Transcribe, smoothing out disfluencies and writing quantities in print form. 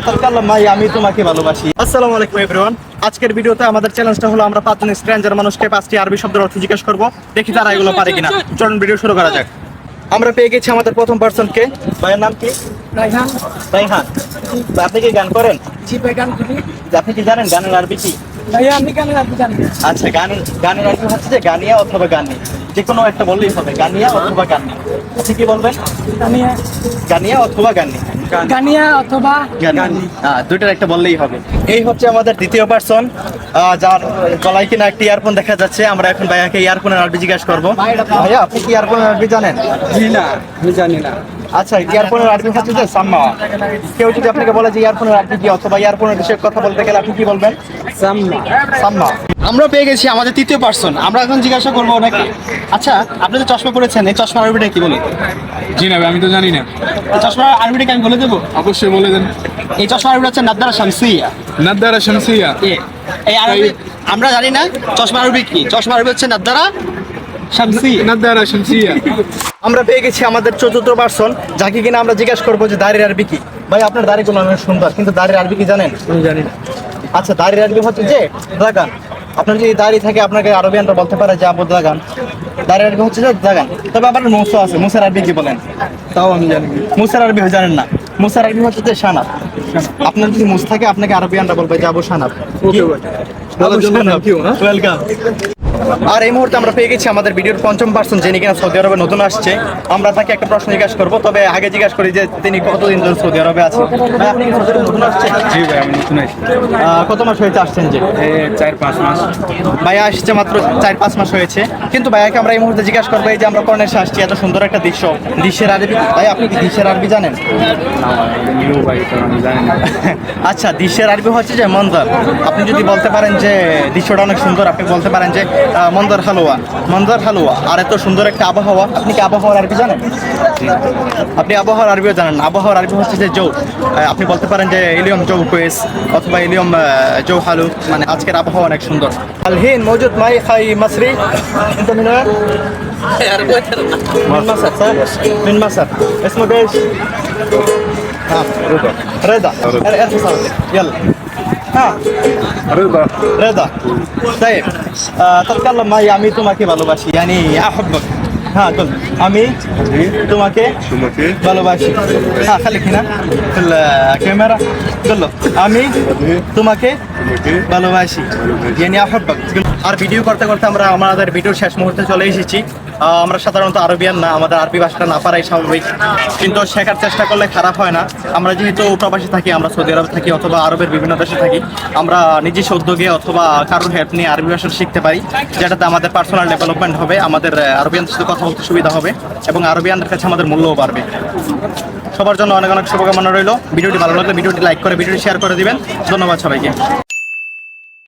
তাকাল্লাম ভাই আমি তোমাকে ভালোবাসি। আসসালামু আলাইকুম এভরিওয়ান। আজকের ভিডিওতে আমাদের চ্যালেঞ্জটা হলো আমরা পাঁচজন স্ট্রেঞ্জার মানুষকে 5টি আরবি শব্দের অর্থ জিজ্ঞেস করব, দেখি তারা এগুলো পারে কিনা। চলুন ভিডিও শুরু করা যাক। আমরা পেয়ে গেছি আমাদের প্রথম পার্সনকে। ভাইয়ের নাম কি? রায়হান। রায়হান, আপনি কি গান করেন? জি ভাই, গান করি। আপনি কি জানেন গানের আরবি কি? ভাইয়া আমি গানের আরবি জানি না। আচ্ছা, গানের আরবি হচ্ছে যে গানিয়া অথবা গানি, যে কোনো একটা বললেই হবে, গানিয়া অথবা গানি। আপনি কি বলবেন? গানিয়া। গানিয়া অথবা গানি। গানিয়া অথবা গানি, দুইটার একটা বললেই হবে। এই হচ্ছে আমাদের দ্বিতীয় পার্সন, যার গলায় কিনা একটি ইয়ারফোন দেখা যাচ্ছে। আমরা এখন ভাইয়াকে ইয়ারফোনের আরবি জিজ্ঞাসা করবো। ভাইয়া আপনি কি ইয়ারফোনের আরবি জানেন? জি না, আমি জানি না। আচ্ছা, ইয়ারফোনের আরবি হচ্ছে যে সাম্মা। কেউ যদি আপনাকে বলে যে ইয়ারফোনের আরবি কি অথবা ইয়ারফোনের বিষয়ে কথা বলতে গেলে আপনি কি বলবেন? সাম্মা। সাম্মা। আমরা পেয়ে গেছি আমাদের তৃতীয় পার্সন। আমরা এখন জিজ্ঞাসা করবো ওনাকে, আচ্ছা আপনি যে চশমা পড়েছেন, এই চশমার আরবিটা কি বলে? জি না ভাই, আমি তো জানি না। এই চশমার আরবিটা কি আমি বলে দেবো? অবশ্যই বলে দেন। এই চশমার আরবিটা হচ্ছে নাদ্দারা শামসিয়া। নাদ্দারা শামসিয়া। এই আরবি আমরা জানি না চশমা আরবি কি। চশমা আরবি হচ্ছে নাদ্দারা শামসিয়া। নাদ্দারা শামসিয়া। আমরা পেয়ে গেছি আমাদের চতুর্থ পার্সন, যাকে কিনা আমরা জিজ্ঞাসা করবো যে দাড়ির আরবি কি। ভাই আপনার দাড়িগুলো অনেক সুন্দর, কিন্তু দাড়ির আরবি কি জানেন? আমি জানি না। আচ্ছা, দাড়ির আরবি হচ্ছে যে দাগান। আপনার যদি দাড়ি থাকে আপনাকে আরবিয়ানরা বলতে পারে যে আবু দাগান। দাড়ির আরবি হচ্ছে যে দাগান। তবে আবার মুসা আছে, মুসার আরবি কি বলেন? তাও আমি জানি না। মুসার আরবি জানেন না? মুসার আরবি হচ্ছে যে সানাব। আপনার যদি মুস থাকে আপনাকে আরবিয়ানরা বলবে যে আবু সানাব। ওয়েলকাম। আর এই মুহূর্তে আমরা পেয়ে গেছি আমাদের ভিডিওর পঞ্চম পার্সন, যিনি কিনা সৌদি আরবে নতুন আসছে। আমরা তাকে একটা প্রশ্ন জিজ্ঞাসা করবো, তবে আগে জিজ্ঞাসা করি যে তিনি কতদিন ধরে সৌদি আরবে আছেন। ভাই আপনি কি সৌদি আরবে নতুন আসছেন? জি ভাই, আমি নতুন আসছি। কত মাস হয়েছে আসছেন? যে 4-5 মাস। ভাইয়া আসছে মাত্র 4-5 মাস হয়েছে। কিন্তু ভাইয়াকে আমরা এই মুহূর্তে জিজ্ঞাসা করবো, এই যে আমরা কর্নেশে আসছি, এত সুন্দর একটা দৃশ্য, দৃশ্যের আরবি ভাই আপনি কি দৃশ্যের আরবি জানেন? নিউ ভাই, তো আমি জানি না। আচ্ছা, দৃশ্যের আরবি হচ্ছে যে মন্দর। আপনি যদি বলতে পারেন যে দৃশ্যটা অনেক সুন্দর, আপনি বলতে পারেন যে মন্দর হালুয়া, মন্দর হালুয়া। আর এত সুন্দর একটা আবহাওয়া। আপনি কি আবহাওয়ার আরবি জানেন? আপনি আবহাওয়ার আরবিও জানেন না? আবহাওয়ার আরবি হচ্ছে যে জৌ। আপনি বলতে পারেন যে ইলিয়ম জৌ কোয়েস অথবা ইলিয়ম জৌ হালু, মানে আজকের আবহাওয়া অনেক সুন্দর। الحين موجود معي خي مصري. انت من وين؟ من مصر صح؟ من مصر. اسمه ايش؟ ها رضا. ارفع صوتك يلا. ها رضا. رضا. طيب تتكلم معي আমি তোমাকে ভালোবাসি, يعني احبك. ها قل আমি তোমাকে ভালোবাসি। হ্যাঁ خليك هنا في الكاميرا. قل له আমি তোমাকে ভালোবাসি, يعني احبك. আর ভিডিও করতে করতে আমরা আমাদের ভিডিওর শেষ মুহূর্তে চলে এসেছি। আমরা সাধারণত আরবিয়ান না, আমাদের আরবি ভাষাটা না পারাই স্বাভাবিক, কিন্তু শেখার চেষ্টা করলে খারাপ হয় না। আমরা যেহেতু প্রবাসী থাকি, আমরা সৌদি আরবে থাকি অথবা আরবের বিভিন্ন দেশে থাকি, আমরা নিজস্ব উদ্যোগে অথবা কারোর হেল্প নিয়ে আরবি ভাষা শিখতে পারি, যেটাতে আমাদের পার্সোনাল ডেভেলপমেন্ট হবে, আমাদের আরবিয়ানদের সাথে কথা বলতে সুবিধা হবে এবং আরবিয়ানদের কাছে আমাদের মূল্যও বাড়বে। সবার জন্য অনেক অনেক শুভকামনা রইল। ভিডিওটি ভালো লাগলে ভিডিওটি লাইক করে ভিডিওটি শেয়ার করে দিবেন। ধন্যবাদ সবাইকে।